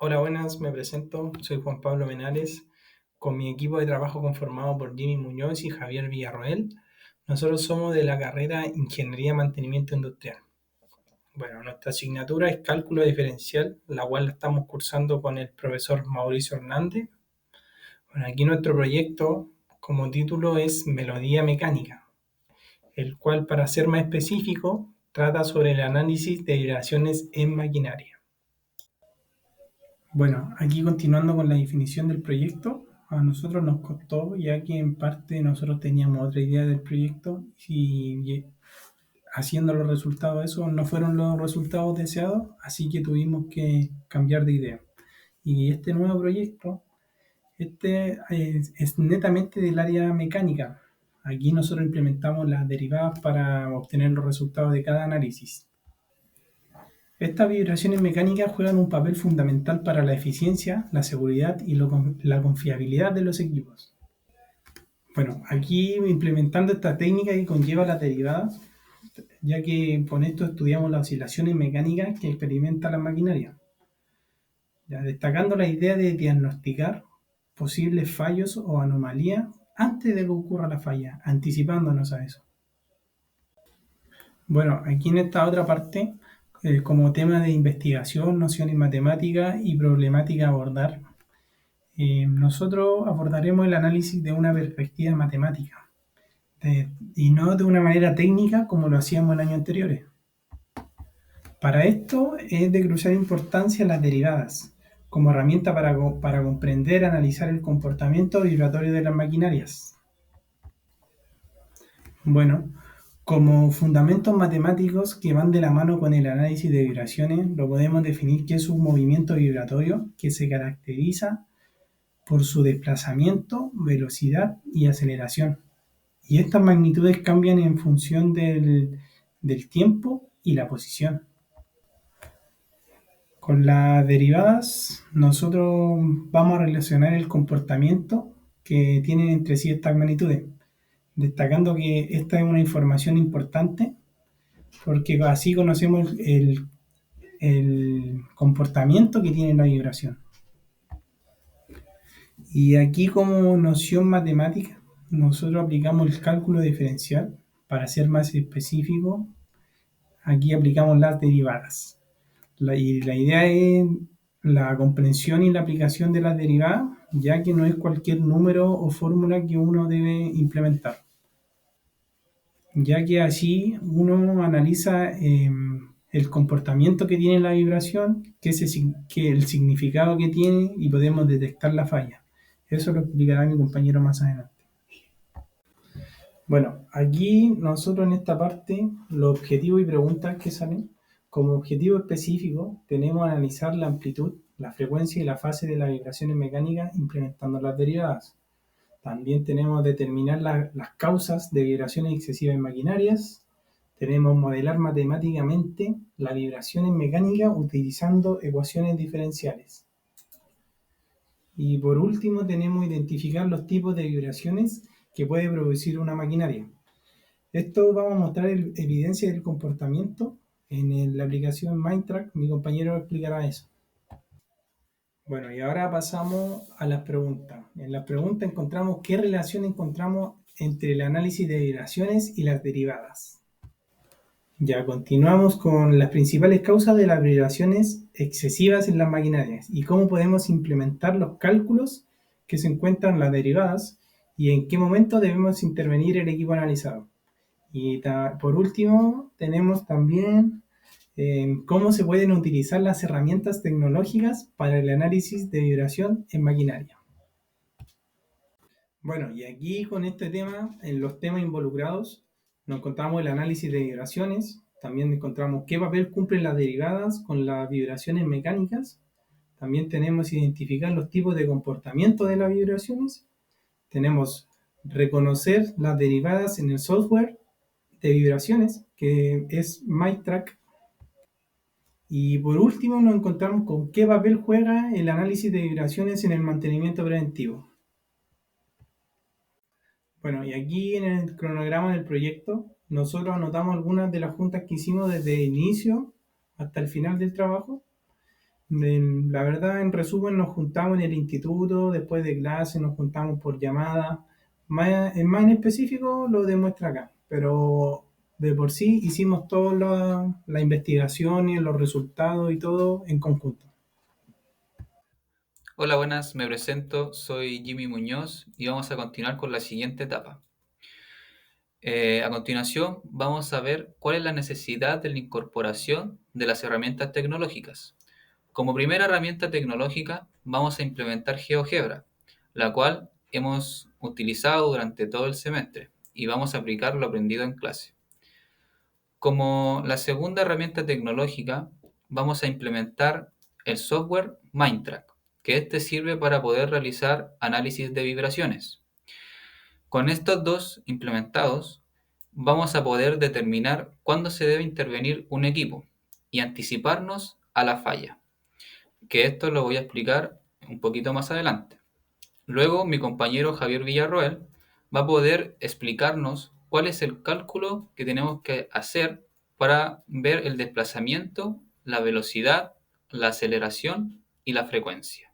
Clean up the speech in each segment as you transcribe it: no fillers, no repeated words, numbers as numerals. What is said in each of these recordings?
Hola, buenas, me presento, soy Juan Pablo Menares, con mi equipo de trabajo conformado por Jimmy Muñoz y Javier Villarroel. Nosotros somos de la carrera Ingeniería Mantenimiento Industrial. Bueno, nuestra asignatura es cálculo diferencial, la cual la estamos cursando con el profesor Mauricio Hernández. Bueno, aquí nuestro proyecto como título es Melodía Mecánica, el cual, para ser más específico, trata sobre el análisis de vibraciones en maquinaria. Bueno, aquí continuando con la definición del proyecto, a nosotros nos costó, ya que en parte nosotros teníamos otra idea del proyecto y haciendo los resultados de eso no fueron los resultados deseados, así que tuvimos que cambiar de idea. Y este nuevo proyecto, es netamente del área mecánica. Aquí nosotros implementamos las derivadas para obtener los resultados de cada análisis. Estas vibraciones mecánicas juegan un papel fundamental para la eficiencia, la seguridad y la confiabilidad de los equipos. Bueno, aquí implementando esta técnica que conlleva las derivadas, ya que con esto estudiamos las oscilaciones mecánicas que experimenta la maquinaria, ya destacando la idea de diagnosticar posibles fallos o anomalías antes de que ocurra la falla, anticipándonos a eso. Bueno, aquí en esta otra parte, como tema de investigación, nociones matemáticas y problemática a abordar, nosotros abordaremos el análisis de una perspectiva matemática y no de una manera técnica como lo hacíamos en años anteriores. Para esto es de crucial importancia las derivadas, como herramienta para comprender y analizar el comportamiento vibratorio de las maquinarias. Bueno, como fundamentos matemáticos que van de la mano con el análisis de vibraciones, lo podemos definir que es un movimiento vibratorio que se caracteriza por su desplazamiento, velocidad y aceleración. Y estas magnitudes cambian en función del tiempo y la posición. Con las derivadas, nosotros vamos a relacionar el comportamiento que tienen entre sí estas magnitudes, destacando que esta es una información importante porque así conocemos el comportamiento que tiene la vibración. Y aquí, como noción matemática, nosotros aplicamos el cálculo diferencial. Para ser más específico, aquí aplicamos las derivadas. Y la idea es la comprensión y la aplicación de las derivadas, ya que no es cualquier número o fórmula que uno debe implementar, ya que así uno analiza el comportamiento que tiene la vibración, que el significado que tiene, y podemos detectar la falla. Eso lo explicará mi compañero más adelante. Bueno, aquí nosotros en esta parte, los objetivos y preguntas que salen, como objetivo específico, tenemos analizar la amplitud, la frecuencia y la fase de las vibraciones mecánicas implementando las derivadas. También tenemos determinar las causas de vibraciones excesivas en maquinarias. Tenemos modelar matemáticamente las vibraciones mecánicas utilizando ecuaciones diferenciales. Y por último tenemos identificar los tipos de vibraciones que puede producir una maquinaria. Esto vamos a mostrar evidencia del comportamiento en la aplicación Mindtrack. Mi compañero explicará eso. Bueno, y ahora pasamos a las preguntas. En las preguntas encontramos qué relación encontramos entre el análisis de vibraciones y las derivadas. Ya continuamos con las principales causas de las vibraciones excesivas en las maquinarias y cómo podemos implementar los cálculos que se encuentran en las derivadas y en qué momento debemos intervenir el equipo analizado. Y por último, tenemos también cómo se pueden utilizar las herramientas tecnológicas para el análisis de vibración en maquinaria. Bueno, y aquí con este tema, en los temas involucrados, nos encontramos el análisis de vibraciones, también encontramos qué papel cumplen las derivadas con las vibraciones mecánicas, también tenemos identificar los tipos de comportamiento de las vibraciones, tenemos reconocer las derivadas en el software de vibraciones, que es MyTrack. Y por último nos encontramos con qué papel juega el análisis de vibraciones en el mantenimiento preventivo. Bueno, y aquí en el cronograma del proyecto, nosotros anotamos algunas de las juntas que hicimos desde el inicio hasta el final del trabajo. La verdad, en resumen, nos juntamos en el instituto, después de clase, nos juntamos por llamada. Más en específico lo demuestra acá, pero de por sí hicimos toda la investigación y los resultados y todo en conjunto. Hola, buenas, me presento, soy Jimmy Muñoz y vamos a continuar con la siguiente etapa. A continuación, vamos a ver cuál es la necesidad de la incorporación de las herramientas tecnológicas. Como primera herramienta tecnológica, vamos a implementar GeoGebra, la cual hemos utilizado durante todo el semestre y vamos a aplicar lo aprendido en clase. Como la segunda herramienta tecnológica, vamos a implementar el software Mindtrack, que este sirve para poder realizar análisis de vibraciones. Con estos dos implementados, vamos a poder determinar cuándo se debe intervenir un equipo y anticiparnos a la falla, que esto lo voy a explicar un poquito más adelante. Luego, mi compañero Javier Villarroel va a poder explicarnos cuál es el cálculo que tenemos que hacer para ver el desplazamiento, la velocidad, la aceleración y la frecuencia.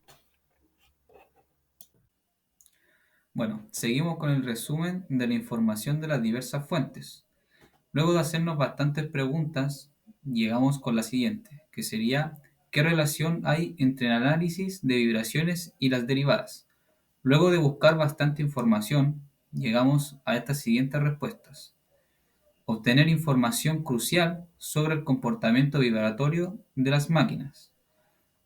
Bueno, seguimos con el resumen de la información de las diversas fuentes. Luego de hacernos bastantes preguntas, llegamos con la siguiente, que sería: ¿qué relación hay entre el análisis de vibraciones y las derivadas? Luego de buscar bastante información, llegamos a estas siguientes respuestas. Obtener información crucial sobre el comportamiento vibratorio de las máquinas,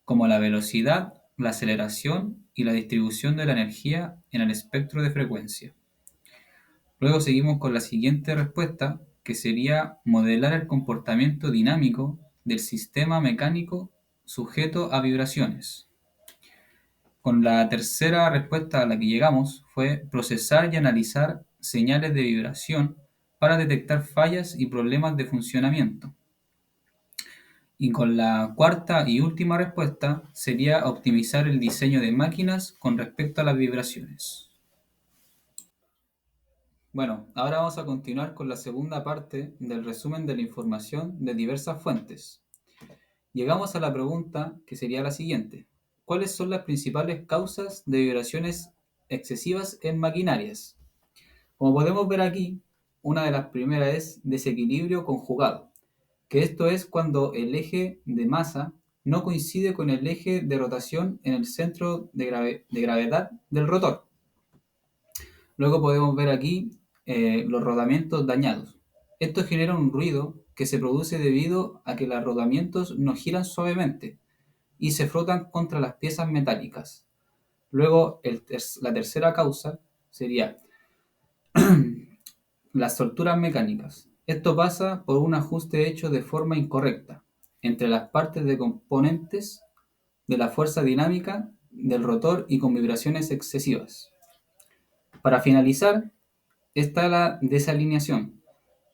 como la velocidad, la aceleración y la distribución de la energía en el espectro de frecuencia. Luego seguimos con la siguiente respuesta, que sería modelar el comportamiento dinámico del sistema mecánico sujeto a vibraciones. Con la tercera respuesta a la que llegamos fue procesar y analizar señales de vibración para detectar fallas y problemas de funcionamiento. Y con la cuarta y última respuesta sería optimizar el diseño de máquinas con respecto a las vibraciones. Bueno, ahora vamos a continuar con la segunda parte del resumen de la información de diversas fuentes. Llegamos a la pregunta que sería la siguiente: ¿cuáles son las principales causas de vibraciones excesivas en maquinarias? Como podemos ver aquí, una de las primeras es desequilibrio conjugado, que esto es cuando el eje de masa no coincide con el eje de rotación en el centro de gravedad del rotor. Luego podemos ver aquí los rodamientos dañados. Esto genera un ruido que se produce debido a que los rodamientos no giran suavemente y se frotan contra las piezas metálicas. Luego, la tercera causa sería las solturas mecánicas. Esto pasa por un ajuste hecho de forma incorrecta entre las partes de componentes de la fuerza dinámica del rotor y con vibraciones excesivas. Para finalizar, está la desalineación.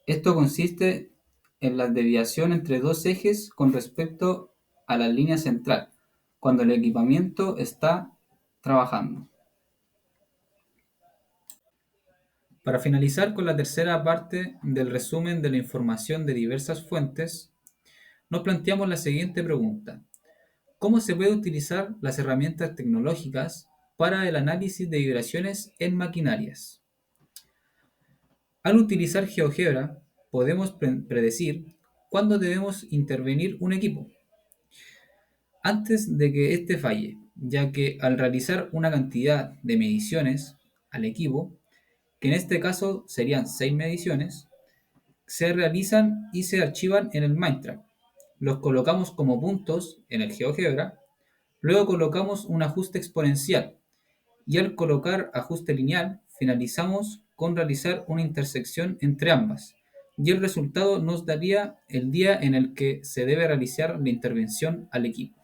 Esto consiste en la desviación entre dos ejes con respecto a la línea central, cuando el equipamiento está trabajando. Para finalizar con la tercera parte del resumen de la información de diversas fuentes, nos planteamos la siguiente pregunta: ¿cómo se puede utilizar las herramientas tecnológicas para el análisis de vibraciones en maquinarias? Al utilizar GeoGebra, podemos predecir cuándo debemos intervenir un equipo antes de que éste falle, ya que al realizar una cantidad de mediciones al equipo, que en este caso serían 6 mediciones, se realizan y se archivan en el Mindtrack. Los colocamos como puntos en el GeoGebra, luego colocamos un ajuste exponencial y al colocar ajuste lineal finalizamos con realizar una intersección entre ambas y el resultado nos daría el día en el que se debe realizar la intervención al equipo.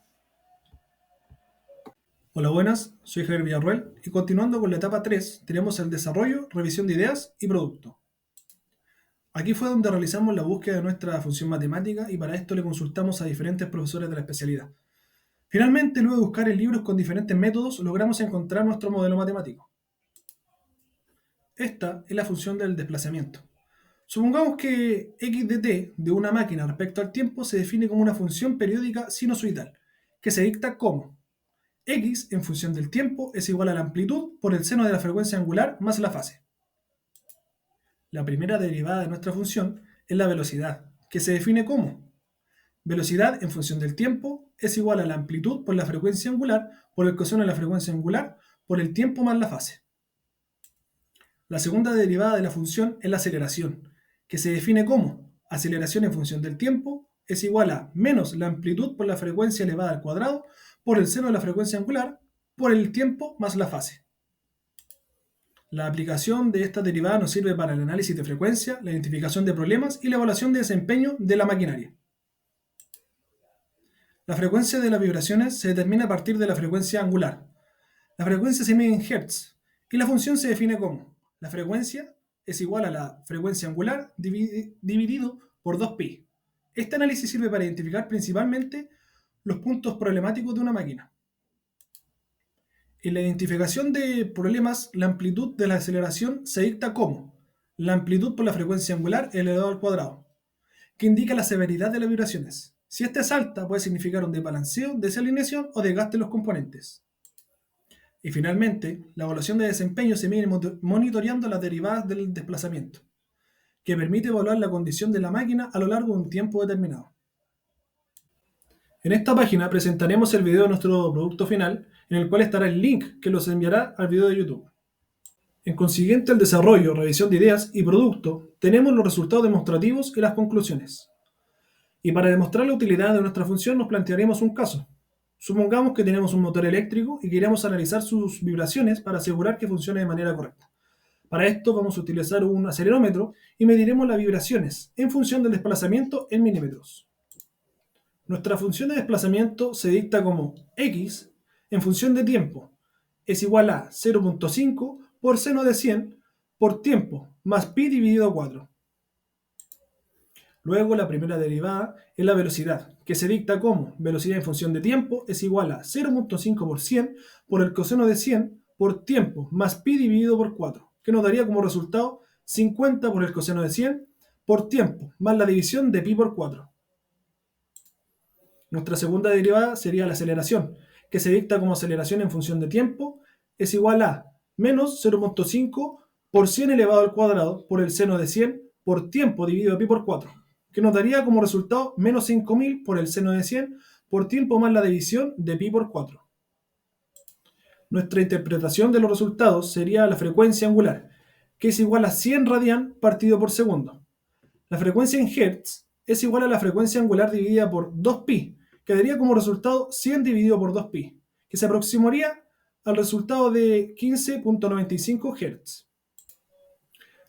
Hola, buenas, soy Javier Villarroel y continuando con la etapa 3 tenemos el desarrollo, revisión de ideas y producto. Aquí fue donde realizamos la búsqueda de nuestra función matemática y para esto le consultamos a diferentes profesores de la especialidad. Finalmente, luego de buscar en libros con diferentes métodos, logramos encontrar nuestro modelo matemático. Esta es la función del desplazamiento. Supongamos que x de t de una máquina respecto al tiempo se define como una función periódica sinusoidal, que se dicta como x en función del tiempo es igual a la amplitud por el seno de la frecuencia angular más la fase. La primera derivada de nuestra función es la velocidad, que se define como velocidad en función del tiempo es igual a la amplitud por la frecuencia angular por el coseno de la frecuencia angular por el tiempo más la fase. La segunda derivada de la función es la aceleración, que se define como aceleración en función del tiempo es igual a menos la amplitud por la frecuencia elevada al cuadrado por el seno de la frecuencia angular por el tiempo más la fase. La aplicación de esta derivada nos sirve para el análisis de frecuencia, la identificación de problemas y la evaluación de desempeño de la maquinaria. La frecuencia de las vibraciones se determina a partir de la frecuencia angular. La frecuencia se mide en Hz y la función se define como la frecuencia es igual a la frecuencia angular dividido por 2pi. Este análisis sirve para identificar principalmente los puntos problemáticos de una máquina. En la identificación de problemas, la amplitud de la aceleración se dicta como la amplitud por la frecuencia angular elevado al cuadrado, que indica la severidad de las vibraciones. Si esta es alta, puede significar un desbalanceo, desalineación o desgaste de los componentes. Y finalmente, la evaluación de desempeño se mide monitoreando las derivadas del desplazamiento, que permite evaluar la condición de la máquina a lo largo de un tiempo determinado. En esta página presentaremos el video de nuestro producto final, en el cual estará el link que los enviará al video de YouTube. En consiguiente, el desarrollo, revisión de ideas y producto, tenemos los resultados demostrativos y las conclusiones. Y para demostrar la utilidad de nuestra función nos plantearemos un caso. Supongamos que tenemos un motor eléctrico y queremos analizar sus vibraciones para asegurar que funcione de manera correcta. Para esto vamos a utilizar un acelerómetro y mediremos las vibraciones en función del desplazamiento en milímetros. Nuestra función de desplazamiento se dicta como x en función de tiempo es igual a 0.5 por seno de 100 por tiempo más pi dividido 4. Luego la primera derivada es la velocidad, que se dicta como velocidad en función de tiempo es igual a 0.5 por 100 por el coseno de 100 por tiempo más pi dividido por 4, que nos daría como resultado 50 por el coseno de 100 por tiempo más la división de pi por 4. Nuestra segunda derivada sería la aceleración, que se dicta como aceleración en función de tiempo es igual a menos 0.5 por 100 elevado al cuadrado por el seno de 100 por tiempo dividido pi por 4, que nos daría como resultado menos 5000 por el seno de 100 por tiempo más la división de pi por 4. Nuestra interpretación de los resultados sería la frecuencia angular, que es igual a 100 radian partido por segundo. La frecuencia en Hz es igual a la frecuencia angular dividida por 2pi, que daría como resultado 100 dividido por 2pi, que se aproximaría al resultado de 15.95 Hz.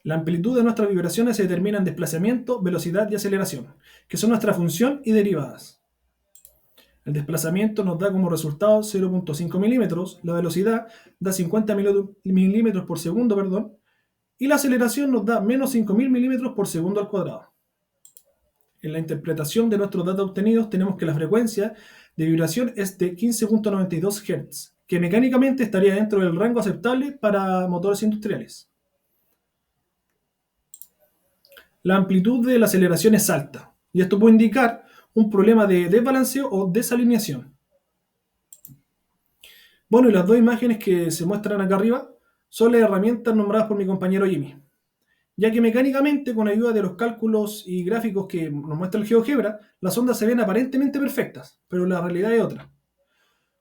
La amplitud de nuestras vibraciones se determina en desplazamiento, velocidad y aceleración, que son nuestra función y derivadas. El desplazamiento nos da como resultado 0.5 milímetros, la velocidad da 50 milímetros por segundo, y la aceleración nos da menos 5000 milímetros por segundo al cuadrado. En la interpretación de nuestros datos obtenidos tenemos que la frecuencia de vibración es de 15.92 Hz, que mecánicamente estaría dentro del rango aceptable para motores industriales. La amplitud de la aceleración es alta, y esto puede indicar un problema de desbalanceo o desalineación. Bueno, y las dos imágenes que se muestran acá arriba son las herramientas nombradas por mi compañero Jimmy, ya que mecánicamente, con ayuda de los cálculos y gráficos que nos muestra el GeoGebra, las ondas se ven aparentemente perfectas, pero la realidad es otra,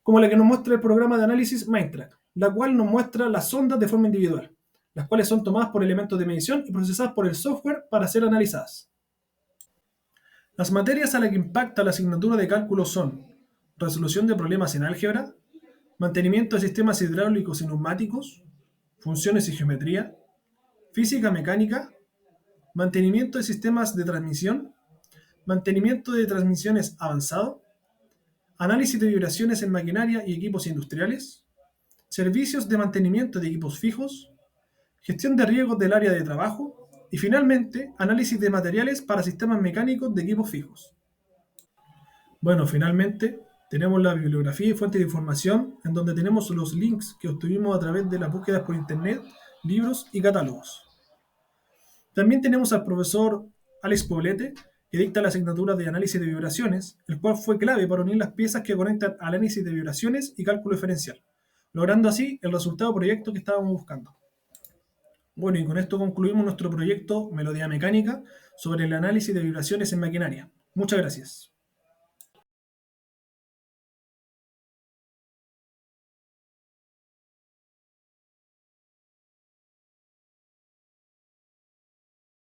como la que nos muestra el programa de análisis Mindtrack, la cual nos muestra las ondas de forma individual, las cuales son tomadas por elementos de medición y procesadas por el software para ser analizadas. Las materias a las que impacta la asignatura de cálculo son resolución de problemas en álgebra, mantenimiento de sistemas hidráulicos y neumáticos, funciones y geometría, física mecánica, mantenimiento de sistemas de transmisión, mantenimiento de transmisiones avanzado, análisis de vibraciones en maquinaria y equipos industriales, servicios de mantenimiento de equipos fijos, gestión de riesgos del área de trabajo y finalmente análisis de materiales para sistemas mecánicos de equipos fijos. Bueno, finalmente tenemos la bibliografía y fuente de información en donde tenemos los links que obtuvimos a través de las búsquedas por internet, libros y catálogos. También tenemos al profesor Alex Poblete, que dicta la asignatura de análisis de vibraciones, el cual fue clave para unir las piezas que conectan análisis de vibraciones y cálculo diferencial, logrando así el resultado proyecto que estábamos buscando. Bueno, y con esto concluimos nuestro proyecto Melodía Mecánica sobre el análisis de vibraciones en maquinaria. Muchas gracias.